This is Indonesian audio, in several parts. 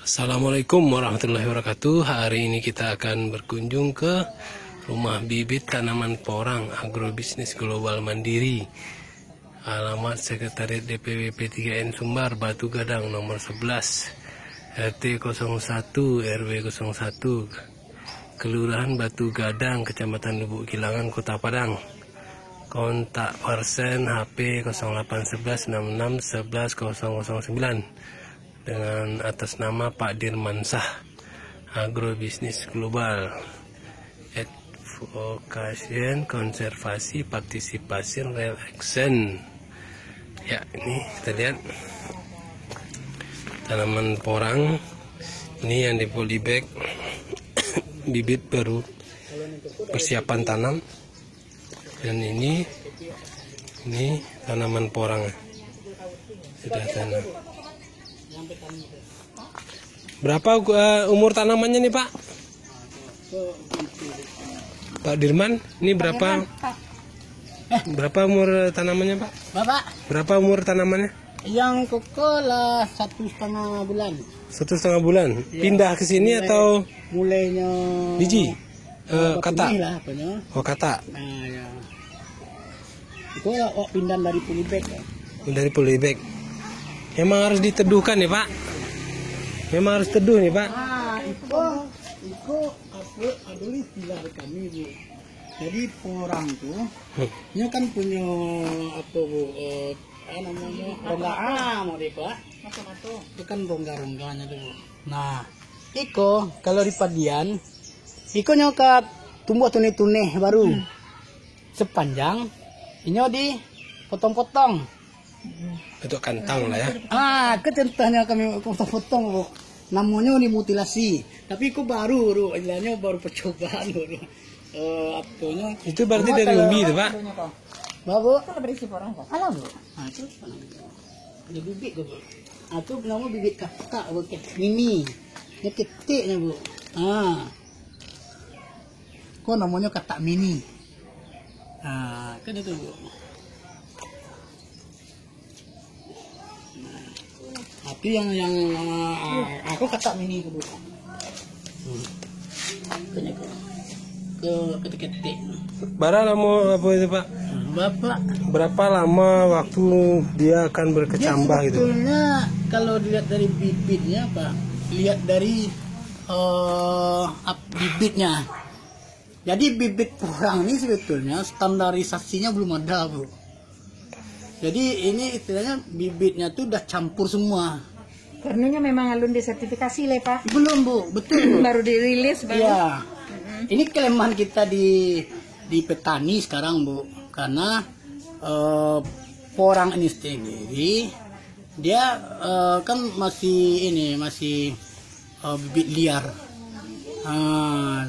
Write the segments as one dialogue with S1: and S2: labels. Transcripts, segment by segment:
S1: Assalamualaikum warahmatullahi wabarakatuh. Hari ini kita akan berkunjung ke rumah bibit tanaman porang agrobisnis global mandiri. Alamat Sekretariat DPW P3N Sumbar, Batu Gadang, nomor 11, RT 01 RW 01, Kelurahan Batu Gadang, Kecamatan Lubuk Kilangan, Kota Padang. Kontak person HP 0811 66 11 009 dengan atas nama Pak Dirmansah, agrobisnis global, advocation, konservasi, partisipasi, real action. Ya, ini kita lihat tanaman porang ini yang di polybag bibit baru persiapan tanam, dan ini tanaman porang sudah tanam. Berapa umur tanamannya nih Pak? Pak Dirman, ini berapa? Berapa umur tanamannya Pak?
S2: Bapak?
S1: Berapa umur tanamannya?
S2: Yang koko lah 1,5 bulan.
S1: 1,5 bulan.
S2: Ya.
S1: Pindah ke sini atau
S2: mulainya
S1: biji? Kata?
S2: Lah, apanya?
S1: Oh, kata.
S2: Nah, ya. Itu pindah dari polybag ya.
S1: Dari polybag. Memang harus diteduhkan ya Pak? Memang harus teduh nih Pak?
S2: Itu adalah istilah kami Bu. Jadi porang tuh, ini kan punya apa Bu? Namanya rongga mau deh Pak. Itu kan rongga-rongganya tuh Bu. Nah, iko kalau di padian, iko nyokat tumbuh tuneh-tuneh baru sepanjang, ini dipotong-potong.
S1: Bentuk kantang lah ya.
S2: Contohnya kami potong-potong Bu. Namanya mutilasi. Tapi kok baru istilahnya baru percobaan baru. Apanya?
S1: Itu berarti dari umbi itu Pak?
S2: Babu. Itu berisi porang kok. Alah Bu. Itu ada bibit Bu. Itu nama bibit kakak Bu. Mini. Ini ketiknya Bu. Kok namanya katak mini. Kan itu Bu. Tapi yang aku kata mini itu Bu. Ke ketik-ketik.
S1: Berapa lama apa itu Pak?
S2: Bapak.
S1: Berapa lama waktu dia akan berkecambah gitu?
S2: Sebetulnya kalau dilihat dari bibitnya Pak, lihat dari bibitnya. Jadi bibit porang ini sebetulnya standarisasinya belum ada Bu. Jadi ini istilahnya bibitnya tuh udah campur semua.
S3: Karenanya memang alun disertifikasi le Pak?
S2: Belum Bu, betul.
S3: Baru dirilis baru.
S2: Iya. Ini kelemahan kita di petani sekarang Bu, karena porang ini sendiri dia kan masih bibit liar.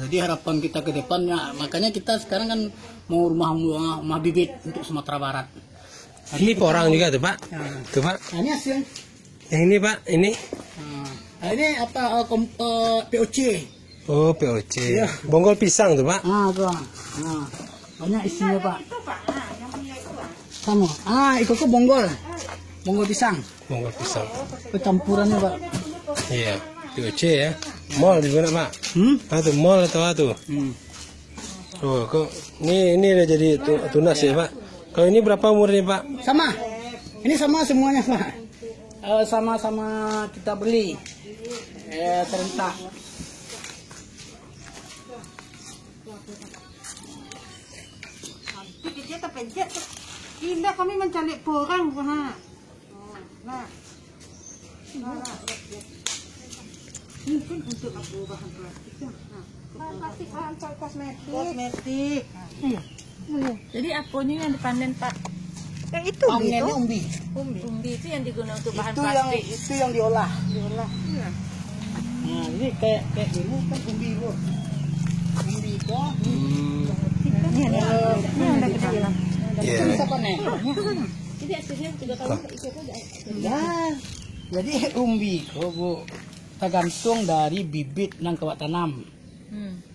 S2: Jadi harapan kita ke depannya, makanya kita sekarang kan mau rumah bibit untuk Sumatera Barat.
S1: Ini porang juga tuh Pak? Tuh Pak.
S2: Ini hasil.
S1: Yang ini Pak, ini?
S2: Ini apa? POC.
S1: Oh, POC.
S2: Ya.
S1: Bonggol pisang tuh Pak?
S2: Tuh. Banyak isinya Pak. Sama. Itu kok bonggol. Bonggol pisang.
S1: Bonggol pisang.
S2: Campurannya Pak.
S1: Iya, POC ya. Mall di mana Pak? Tuh mall atau apa tuh? Oh, kok ini udah jadi tunas ya Pak? Kalau ini berapa umurnya Pak?
S2: Sama. Ini sama semuanya Pak. Sama-sama kita beli. Terentak.
S3: Kita pencet. Tidak, kami mencari porang Pak. Nah. Mungkin untuk apa bahan plastik? Bahan plastik bahan kosmetik. Jadi apanya yang dipanen Pak? Itu
S2: Panennya umbi.
S3: Umbi itu yang digunakan untuk bahan
S2: Itu
S3: plastik.
S2: itu yang diolah.
S3: Iya.
S2: Nah, ini kayak dulu kan umbi Bu. Umbi kok.
S3: Ini ada gede lah.
S1: Iya.
S2: Bisa panen.
S3: Jadi hasilnya 3 tahun itu aja.
S2: Ya. Jadi umbi kok Bu, tergantung dari bibit yang kawat tanam.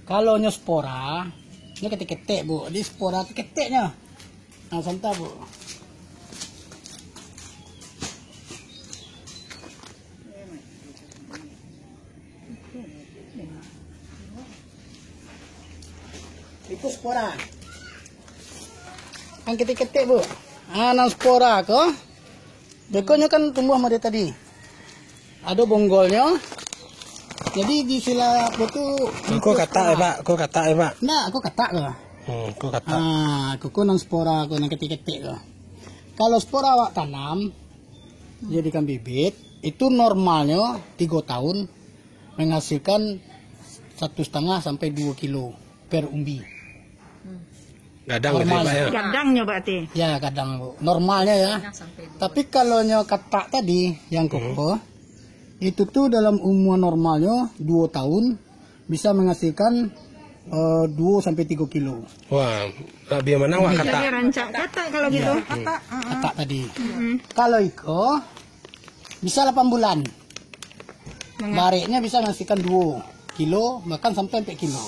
S2: Kalau spora, ini ketik-ketik Bu. Di spora ketiknya. Nah, santai Bu. itu spora. Yang ketik-ketik bu. Nang spora ko. Bekonya kan tumbuh sama dia tadi. Ada bonggolnya. Jadi di sila betul.
S1: Kau kata Pak, kau kata Pak.
S2: Nah, aku kata ko.
S1: Kau kata.
S2: Aku nang spora ko nang ketik-ketik ko. Kalau spora awak tanam, jadikan bibit, itu normalnya 3 tahun menghasilkan 1,5 sampai 2 kilo per umbi.
S1: Gadang gitu Pak ya.
S3: Gadangnya berarti.
S2: Ya kadang bu, normalnya ya. Tapi kalau katak tadi yang koko, itu tuh dalam umur normalnya 2 tahun bisa menghasilkan 2 sampai 3 kilo.
S1: Wah, lebih mana wak kata?
S3: Jadi rancak kata kalau gitu. Kata.
S2: Katak tadi. Kalau iko bisa 8 bulan. Bariknya bisa menghasilkan 2 kilo, bahkan sampai 4 kilo.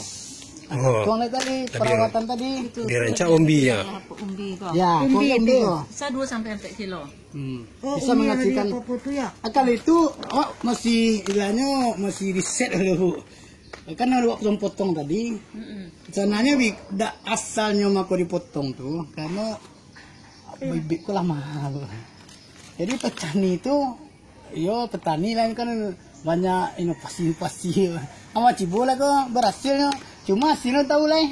S1: Oh,
S2: Tuang tadi perawatan tadi.
S1: dirancang umbi ya.
S3: Umbi kok.
S2: Ya, umbi ko.
S4: Bisa 2 sampai 4 kilo.
S2: Bisa menghasilkan.
S3: Putu ya.
S2: Kalau itu masih istilahnya masih riset dulu. Kan ada waktu potong tadi. Sananya asalnya mako dipotong tuh karena bibit ku lah mahal. Jadi petani itu, petani lain kan banyak inovasi-inovasi. Sama cibola kok berhasilnya. Cuma hasilnya tahu lah.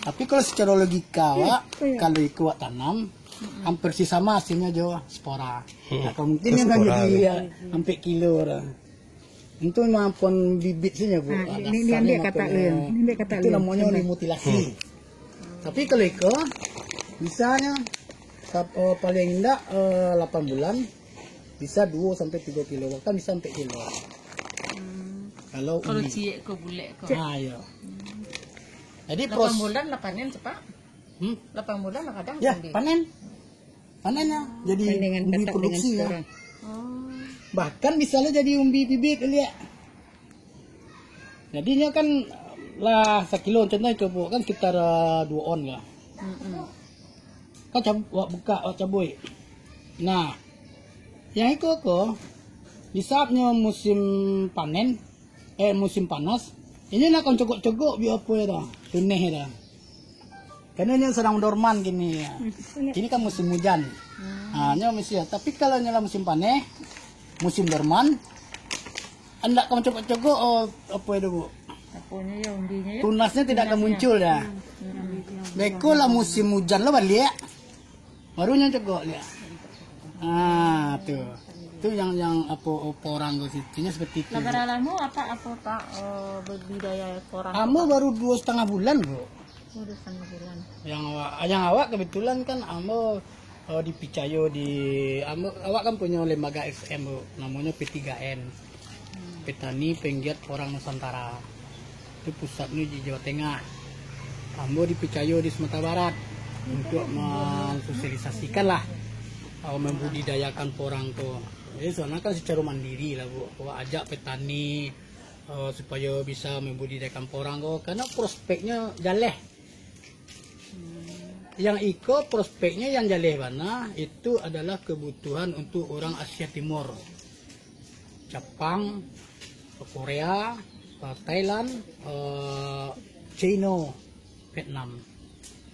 S2: Tapi kalau secara logika, kalau ikut tanam, hampir sih sama hasilnya jo spora. Nah, mungkin yang kan jadi hampir kilo lah. Itu maupun bibit sih ya bu.
S3: Ini dia kata
S2: itu namanya mutilasi. Tapi kalau ikut, misalnya paling indah 8 bulan bisa 2 sampai 3 kilo, bahkan bisa sampai kilo. Kalau
S4: ciek ke bulek ke.
S2: ya. Jadi
S4: 8 bulan lah panen cepat. 8 bulan lah kadang
S2: ya panennya jadi umbi produksi ya. Bahkan misalnya jadi umbi bibit lihat. Jadinya kan lah 1 kilo contohnya coba kan sekitar 2 on ya. Kan buka cabai. Nah, yang itu kok di saatnya musim panen, musim panas, ini nak cogok-cogok biar apa ya dah, tuneh dah. Karena ini sedang dorman gini ya. Ini kan musim hujan, hanya musim. Tapi kalau nyala musim panen, musim dorman, anda kamu cogok-cogok apa ya bu?
S4: Apanya ya umbinya ya.
S2: Tunasnya tidak akan muncul ya. Beko lah musim hujan lo balik, barunya cogok ya. Tuh. Itu yang apa orang ke situnya seperti itu.
S4: Lalu apa Pak budidaya porang?
S2: Kamu baru 2,5 bulan bu.
S4: Udah 1,5 bulan.
S2: Yang awak kebetulan kan kamu di Picayo awak kan punya lembaga SM bu, namanya P3N, Petani Penggiat Porang Nusantara. Itu pusatnya di Jawa Tengah. Kamu di Picayo di Sumatera Barat untuk mensosialisasikan lah membudidayakan porang tuh. Jadi soalnya kan secara mandiri lah bu, ajak petani supaya bisa membudidayakan porang kok, karena prospeknya jaleh. Yang ikut prospeknya yang jaleh mana itu adalah kebutuhan untuk orang Asia Timur, Jepang, Korea, Thailand, China, Vietnam.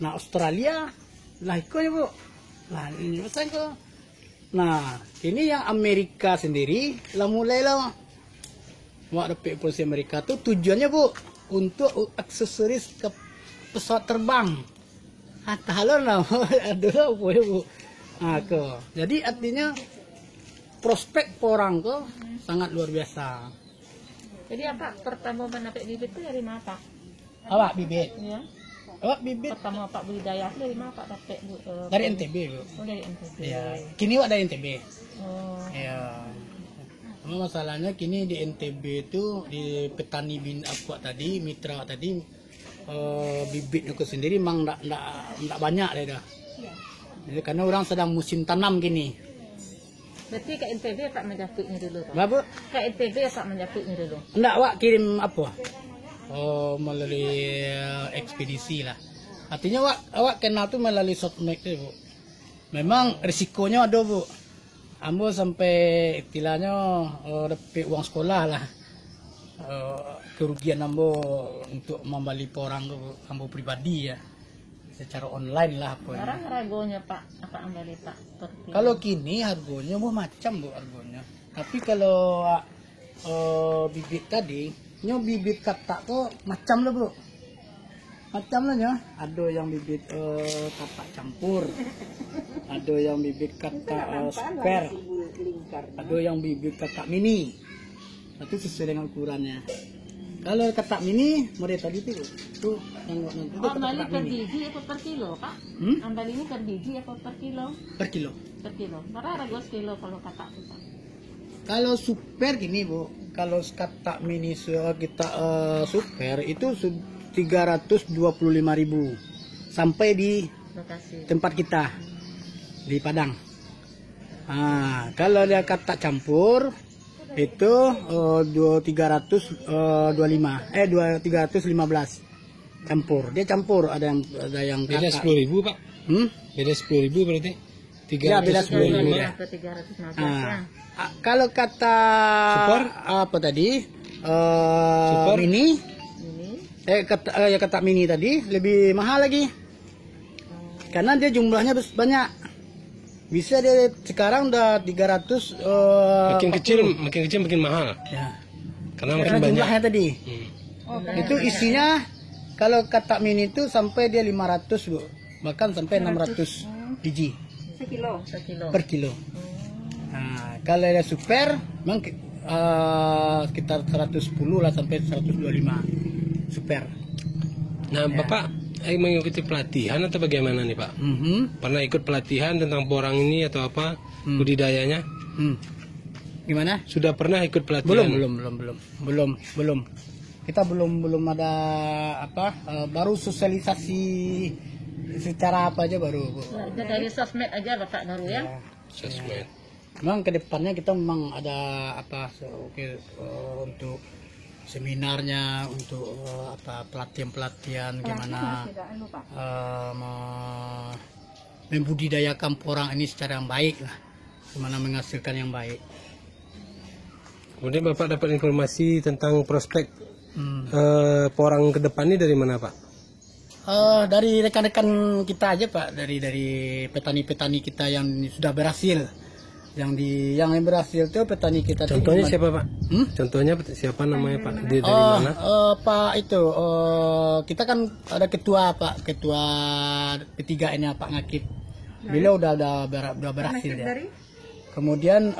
S2: Nah Australia lah ikutnya bu, lah ini pesan kok. Nah, ini yang Amerika sendiri lah mulailah dapat polisi Amerika tuh tujuannya bu untuk aksesoris ke pesawat terbang. Halon lah, adalah apa bu? Jadi artinya prospek porang tuh sangat luar biasa.
S4: Jadi apa pertama mendapat bibit itu dari mana Pak?
S2: Awak bibit?
S4: Ya.
S2: Awak bibit?
S4: Pertama Pak budidaya dari mana Pak dapat
S2: dari NTB bu.
S4: Oh dari NTB.
S2: Ya, kini wak dari NTB.
S4: Oh.
S2: Ya. Masalahnya kini di NTB itu di petani aqua tadi, mitra tadi bibitnya ke sendiri memang enggak banyak dah. Jadi karena orang sedang musim tanam gini.
S4: Berarti ke NTB Pak menjapitnya dulu Pak?
S2: Bapak?
S4: Ke NTB Pak menjapitnya dulu?
S2: Enggak, wak kirim apa? Melalui ekspedisi lah. Artinya awak kenal tuh melalui shotmax bu. Memang risikonya ada bu. Ambo sampai istilahnya dapat uang sekolah lah. kerugian ambo untuk membeli porang ambo pribadi ya, secara online lah pokoknya.
S4: Sekarang harganya Pak, apa ambali Pak? Per kilo?
S2: Kalau kini harganya macam bu harganya. Tapi kalau bibit tadi, bibit katak tuh macam lah bu. Macam lah ya. Ada yang bibit katak campur, ada yang bibit katak spare, ada yang bibit katak mini. Itu sesuai dengan ukurannya. Kalau katak mini, model tadi tuh yang nanti itu
S4: Ambali
S2: katak
S4: per
S2: mini.
S4: biji apa per kilo Pak? Ambali ini per biji apa per kilo?
S2: Per kilo.
S4: Per kilo. Berapa harga sekilo kalau katak tuh Pak?
S2: Kalau super gini bu, kalau katak mini kita super itu 325.000 sampai di
S4: Lokasi.
S2: tempat kita di Padang. Kalau dia katak campur itu 315 campur. Dia campur ada yang
S1: Beda
S2: katak.
S1: 10.000 Pak. Beda 10.000 berarti.
S2: Ya, beda 10.000 ya.
S4: Ke 315 ya.
S2: Kalau kata
S1: Super?
S2: apa tadi?
S1: Super?
S2: Mini,
S4: Ini
S2: kata mini tadi lebih mahal lagi. Karena dia jumlahnya banyak. Bisa dia sekarang udah 300
S1: Makin kecil makin mahal.
S2: ya.
S1: Karena makin
S2: Karena
S1: banyak.
S2: jumlahnya tadi. Itu isinya kalau kata mini itu sampai dia 500 bu, bahkan sampai 600 biji
S4: sekilo
S2: per kilo. Kalau ada super, memang sekitar 110 lah sampai 125 super.
S1: Nah, Bapak mengikuti pelatihan atau bagaimana nih Pak? Pernah ikut pelatihan tentang porang ini atau apa budidayanya?
S2: Gimana?
S1: Sudah pernah ikut pelatihan?
S2: Belum. Kita belum ada apa? Baru sosialisasi secara apa aja baru.
S4: Belajar dari sosmed aja Bapak baru ya.
S1: Sosmed.
S2: Memang kedepannya kita memang ada apa? Untuk seminarnya, untuk apa pelatihan gimana membudidayakan porang ini secara yang baik lah, gimana menghasilkan yang baik.
S1: Kemudian Bapak dapat informasi tentang prospek porang ke depan ini dari mana Pak?
S2: Dari rekan-rekan kita aja Pak, dari petani-petani kita yang sudah berhasil. Yang berhasil itu petani kita.
S1: Contohnya siapa Pak? Contohnya siapa namanya Pak? Dari mana?
S2: Pak itu kita kan ada ketua P3N-nya Pak Ngakib. Beliau udah berhasil ya. Kemudian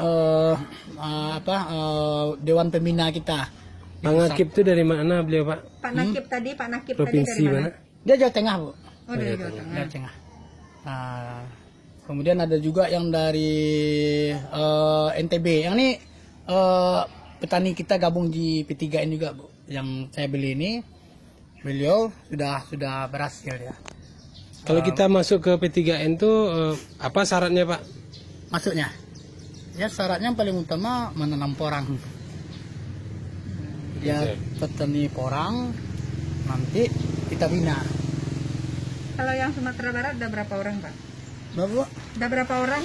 S2: Dewan Pembina kita.
S1: Pak Ngakib itu dari mana beliau Pak?
S3: Pak Nakib tadi
S1: Provinsi
S3: dari
S1: mana?
S2: Dia Jawa Tengah Bu.
S3: Oh, dari Jawa Tengah.
S2: Jawa Tengah. Kemudian ada juga yang dari NTB. Yang ini petani kita gabung di P3N juga Bu. Yang saya beli ini beliau sudah berhasil ya.
S1: Kalau kita masuk ke P3N itu apa syaratnya Pak?
S2: Masuknya? Ya syaratnya paling utama menanam porang. Ya petani porang nanti kita bina.
S3: Kalau yang Sumatera Barat ada berapa orang Pak?
S2: Bapak?
S3: Ada berapa orang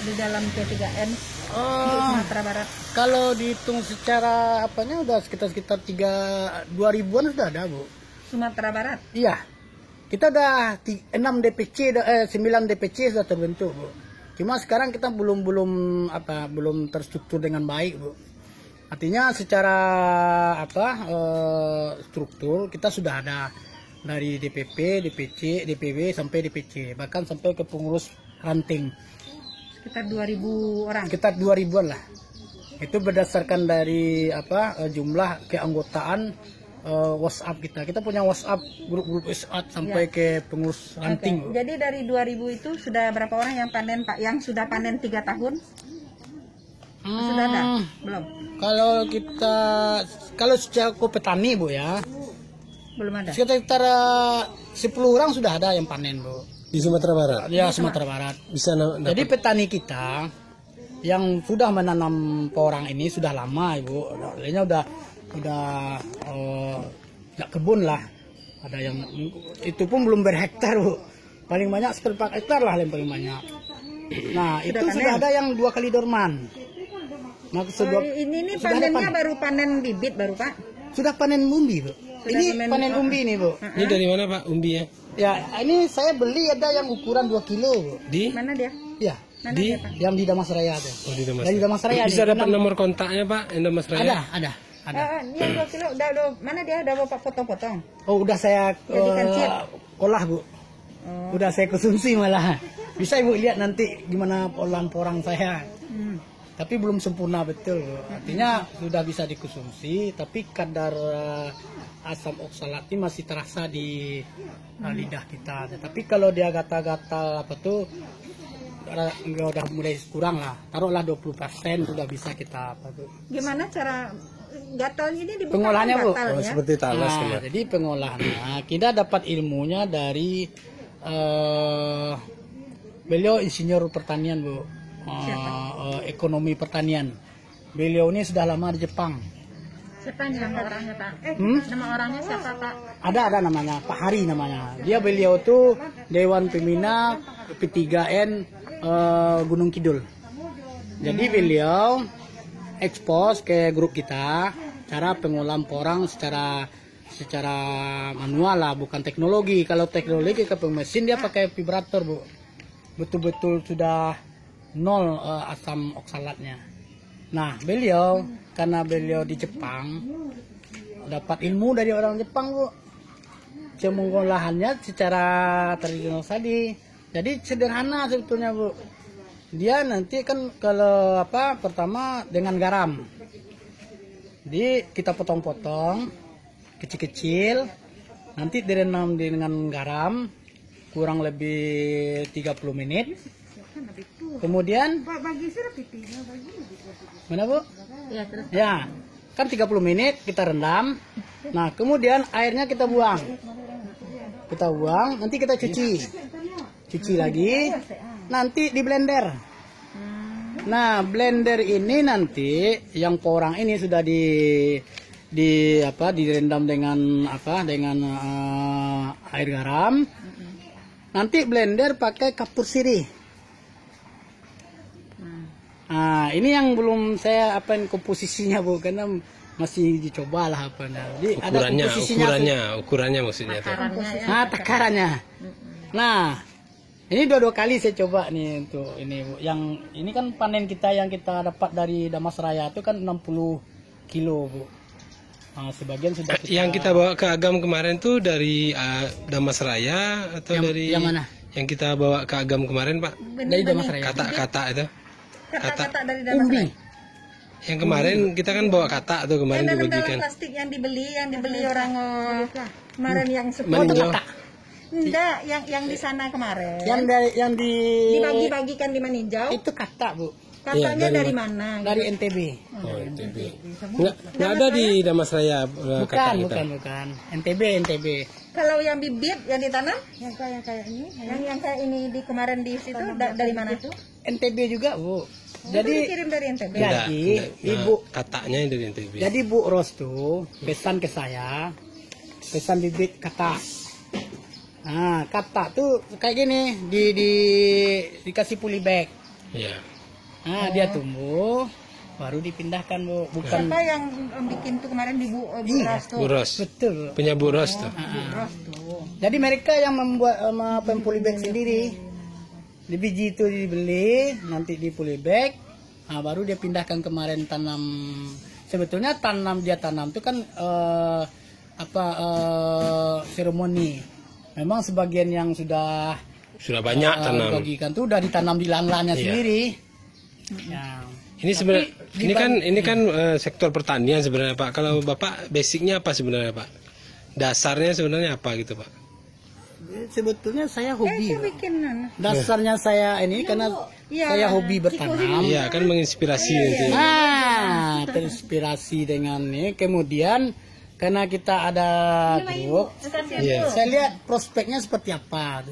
S3: di dalam P3N di Sumatera Barat?
S2: Kalau dihitung secara apanya udah sekitar 2.000-an sudah ada Bu.
S3: Sumatera Barat.
S2: Iya. Kita udah 9 DPC sudah terbentuk Bu. Cuma sekarang kita belum terstruktur dengan baik Bu. Artinya secara struktur kita sudah ada dari DPP, DPC, DPW sampai DPC, bahkan sampai ke pengurus ranting.
S3: Sekitar 2.000 orang.
S2: Sekitar 2.000-an lah. Itu berdasarkan dari jumlah keanggotaan WhatsApp kita. Kita punya WhatsApp, grup-grup WhatsApp sampai ke pengurus ranting.
S3: Oke. Jadi dari 2.000 itu sudah berapa orang yang panen Pak? Yang sudah panen 3 tahun? Sudah ada? Belum?
S2: Kalau secara petani Bu ya,
S3: Belum ada.
S2: sekitar 10 orang sudah ada yang panen Bu.
S1: Di Sumatera Barat?
S2: Ya Sumatera Barat.
S1: Bisa
S2: Jadi petani kita yang sudah menanam porang ini sudah lama Ibu. Artinya udah nggak kebun lah. Ada yang itu pun belum berhektar Bu. Paling banyak sekitar 4 hektar lah yang paling banyak. Nah itu sudah ada yang 2 kali dorman.
S3: Ini panennya baru panen bibit baru Pak?
S2: Sudah panen umbi, Bu. Ini panen umbi nih, Bu.
S1: Ini dari mana Pak umbi ya?
S2: Ya, ini saya beli ada yang ukuran 2 kilo, Bu.
S1: Di?
S3: Mana dia?
S2: Ya,
S3: Mana
S1: Di?
S3: dia, Pak?
S2: yang di Damas Raya tuh.
S1: Oh, di Damas.
S2: Dari Damas Raya.
S1: Bisa
S2: nih.
S1: dapat nomor kontaknya Pak, Damas Raya?
S2: Ada.
S3: Yang 2 kilo, udah, mana dia? Udah Bapak potong-potong?
S2: Oh, udah saya
S3: Jadikan chip.
S2: olah, Bu. Udah saya konsumsi malah. Bisa Ibu lihat nanti gimana olahan porang saya. Tapi belum sempurna betul, Bu. Artinya sudah bisa dikonsumsi, tapi kadar asam oksalat ini masih terasa di lidah kita. Tapi kalau dia gatal-gatal apa tuh, udah mulai kurang lah. Taruhlah 20% sudah bisa kita apa tuh.
S3: Gimana cara gatalnya ini dibuka?
S2: Pengolahannya, Bu.
S3: gatal, ya?
S1: Seperti talas
S2: Nah,
S1: kemarin.
S2: jadi pengolahannya kita dapat ilmunya dari beliau insinyur pertanian, Bu. Ekonomi pertanian. Beliau ini sudah lama di Jepang.
S4: Siapa nama orangnya Pak?
S2: Hmm?
S4: Nama orangnya siapa Pak?
S2: Ada namanya Pak Hari namanya. Beliau tuh Dewan Pembina P3N Gunung Kidul. Jadi beliau expose ke grup kita cara pengolahan porang secara manual lah, bukan teknologi. Kalau teknologi ke mesin dia pakai vibrator, Bu. Betul-betul sudah nol asam oksalatnya. Nah, beliau karena beliau di Jepang dapat ilmu dari orang Jepang, Bu. Pengolahannya secara tradisional tadi. Jadi sederhana sebetulnya, Bu. Dia nanti kan kalau pertama dengan garam. Jadi kita potong-potong kecil-kecil, nanti direndam dengan garam kurang lebih 30 menit. Kemudian mana, Bu?
S4: Ya terus.
S2: Ya, kan 30 menit kita rendam. Nah, kemudian airnya kita buang. Nanti kita cuci lagi, nanti di blender. Nah, blender ini nanti yang porang ini sudah direndam dengan air garam. Nanti blender pakai kapur sirih. Nah, ini yang belum saya komposisinya, Bu, karena masih dicoba lah Jadi
S1: Ukurannya maksudnya tuh.
S2: Nah, takarannya. Nah, ini dua kali saya coba nih untuk ini, Bu. Yang ini kan panen kita yang kita dapat dari Damas Raya itu kan 60 kilo, Bu. Nah, sebagian sudah
S1: Yang kita bawa ke Agam kemarin tuh dari Damas Raya atau dari
S2: yang mana?
S1: Yang kita bawa ke Agam kemarin, Pak?
S2: Dari Damas Raya.
S1: Kata itu.
S3: Kata-kata dari Damas
S2: Umbi.
S3: Raya.
S1: Yang kemarin kita kan bawa kata tuh kemarin
S3: Dalam
S1: dibagikan.
S3: plastik yang dibeli orang kemarin yang
S1: Meninjau.
S3: Enggak, yang di sana kemarin.
S2: Yang
S3: Dibagi-bagikan di Meninjau.
S2: itu kata, Bu.
S3: Katanya
S1: Iya,
S3: dari mana?
S2: Dari NTB.
S1: Oh, NTB. Nggak ada di Damas Raya kata kita.
S2: Bukan. NTB.
S3: Kalau yang bibit yang ditanam, yang kayak ini, yang kayak ini di kemarin di situ dari mana tuh?
S2: NTB juga, Bu.
S3: Jadi
S2: Jadi
S3: dikirim dari NTB.
S2: Ya.
S1: Enggak,
S2: Jadi,
S1: enggak.
S2: Ibu.
S1: Katanya dari NTB.
S2: Jadi Bu Ros tuh pesan ke saya, pesan bibit kata. Nah, kata tuh kayak gini, dikasih polybag.
S1: Iya.
S2: Nah, dia tumbuh, baru dipindahkan, Bu. Bukan.
S3: Siapa yang bikin tuh kemarin di Bu Ros tuh?
S1: Bu Ros.
S2: Betul, Bu.
S1: Punya Bu Ros tuh.
S3: Bu Ros tuh.
S2: Jadi mereka yang membuat polybag sendiri. Di biji itu dibeli, nanti di polybag, nah baru dia pindahkan kemarin tanam. Sebetulnya dia tanam itu kan seremoni. Memang sebagian yang sudah
S1: banyak tanam.
S2: bagikan tuh udah ditanam di lahan-lahannya
S1: Iya.
S2: sendiri. Ya.
S1: Ini sebenarnya ini kan sektor pertanian sebenarnya, Pak. Kalau Bapak basicnya apa sebenarnya, Pak? Dasarnya sebenarnya apa gitu, Pak?
S2: Sebetulnya saya hobi.
S3: Saya bikin
S2: Dasarnya saya ini karena saya hobi bertanam.
S1: Iya, kan menginspirasi nanti.
S2: Nah, terinspirasi dengan ini. Kemudian karena kita ada grup,
S1: Iya.
S2: saya lihat prospeknya seperti apa.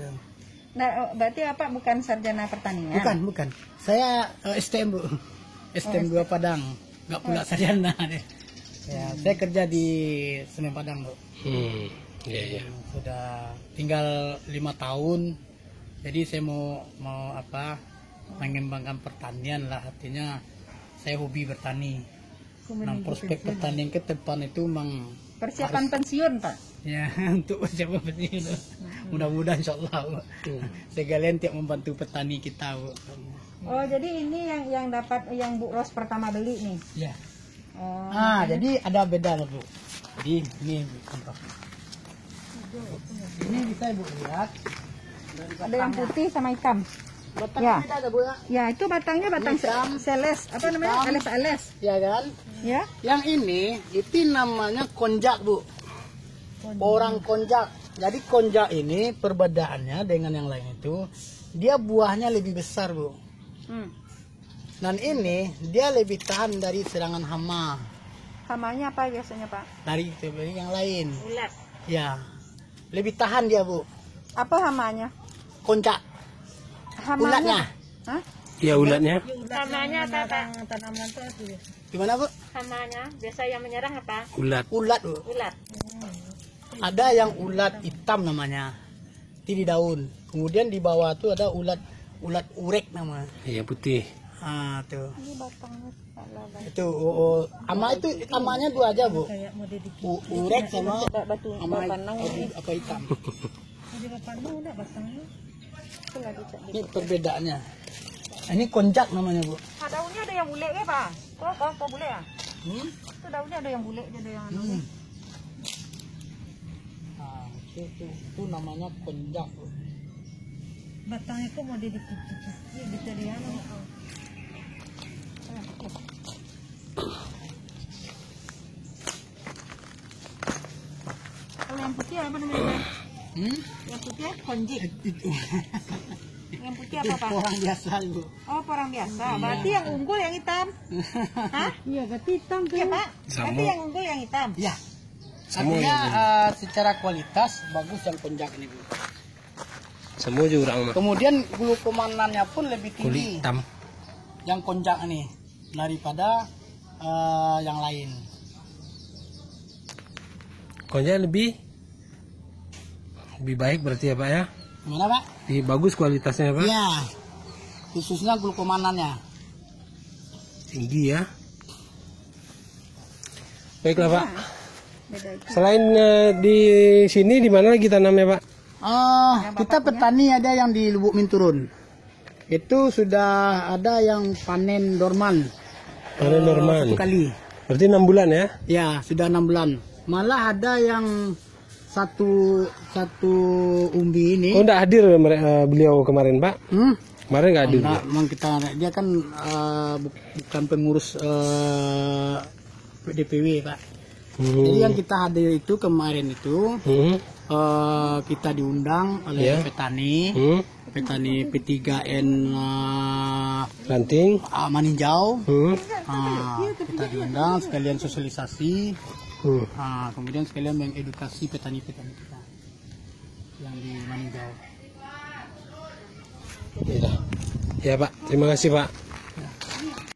S3: Nah, berarti apa bukan sarjana pertanian?
S2: Bukan. Saya STM, Bu. STM 2 Padang. Nggak pula sarjana deh. Ya, saya kerja di Semen Padang, Bu.
S1: Iya.
S2: Sudah tinggal 5 tahun. Jadi saya mau mengembangkan pertanian lah, artinya saya hobi bertani. Nah, prospek pertanian ke depan itu memang
S3: Persiapan pensiun, Pak.
S2: ya untuk siapa pensiun. Mudah-mudahan insyaallah sekalian tiap membantu petani kita, Bu.
S3: Oh, jadi ini yang dapat yang Bu Ros pertama beli nih.
S2: Ya.
S3: Oh.
S2: Jadi ada beda loh, Bu. Jadi ini contoh. Ini bisa Ibu lihat.
S3: Ada yang putih sama hitam.
S2: Batangnya
S3: Ya.
S2: beda ada, Bu ya.
S3: Ya, itu batangnya batang
S2: Hitam.
S3: seles. Apa namanya?
S2: Hitam.
S3: Ales-ales.
S2: Ya kan?
S3: Ya.
S2: Yang ini itu namanya konjak, Bu. Orang konjak. Jadi konjak ini perbedaannya dengan yang lain itu dia buahnya lebih besar, Bu. Dan ini dia lebih tahan dari serangan hama
S3: Hamanya apa biasanya, Pak?
S2: dari yang lain.
S3: Ulat.
S2: Ya. Lebih tahan dia, Bu.
S3: Apa hamanya?
S2: Konjak.
S3: Hamanya.
S2: Ulatnya.
S3: Hah?
S1: Ya ulatnya.
S4: Hamanya apa, Pak?
S3: Tanaman itu apa ya?
S2: Gimana, Bu?
S4: Hamanya biasa yang menyerang apa?
S1: Ulat.
S2: Ulat, Bu.
S4: Ulat.
S2: Ada yang ulat hitam namanya. Itu di daun. Kemudian di bawah tuh ada ulat urek namanya.
S1: Iya putih.
S2: Ah, tuh.
S3: Ini batangnya salah.
S2: Itu ama itu namanya dua aja, Bu.
S3: Kayak mau didik.
S2: Urek sama
S3: Batu
S2: ama
S3: panang ini.
S2: apa hitam.
S3: Di panang udah batangnya. Itu lagi Cak.
S2: Ini perbedaannya. Ini konjak namanya, Bu.
S3: Daunnya ada yang bule ya, Pak? Kok bule ya?
S2: Hmm?
S3: Itu daunnya ada yang bule, ada yang anu.
S2: Hmm. Nah, itu namanya konjak, Bu.
S3: Batangnya kok mau didikit-dikit. Ya, bisa di anu. Kalau yang putih apa namanya? Yang putih konjik.
S2: Itu
S3: Yang putih apa, Pak?
S2: orang biasa, Bu.
S3: Oh, orang biasa. Berarti yang unggul yang hitam. Hah? Iya, berarti hitam tuh. Iya, Pak.
S1: Sama.
S3: Berarti yang unggul yang hitam.
S2: Ya.
S1: Semua
S2: Artinya
S1: yang
S2: secara kualitas bagus yang konjak ini, Bu.
S1: semua juga orang mah.
S2: Kemudian glukomanannya pun lebih
S1: Kulit
S2: tinggi
S1: hitam.
S2: yang konjak ini daripada yang lain.
S1: Konjak lebih baik berarti ya Pak ya?
S2: Gimana, Pak?
S1: Lebih bagus kualitasnya Pak?
S2: Iya. Khususnya glukomanannya.
S1: Tinggi ya. Baiklah Pak.
S3: Beda itu.
S1: Selain di sini di mana lagi tanamnya Pak?
S2: Kita petani ada yang di Lubuk Minturun. Itu sudah ada yang panen dorman.
S1: Panen dorman.
S2: 1 kali.
S1: Berarti 6 bulan ya?
S2: Ya, sudah 6 bulan. Malah ada yang satu umbi ini.
S1: Oh enggak hadir beliau kemarin Pak? Kemarin enggak hadir.
S2: Enggak, memang kita dia kan bukan pengurus DPW, Pak. Jadi yang kita hadir itu kemarin itu kita diundang oleh petani, petani P3N
S1: Ranting.
S2: Maninjau. Kita diundang sekalian sosialisasi, kemudian sekalian mengedukasi petani-petani kita yang di Maninjau.
S1: Ya Pak, terima kasih Pak.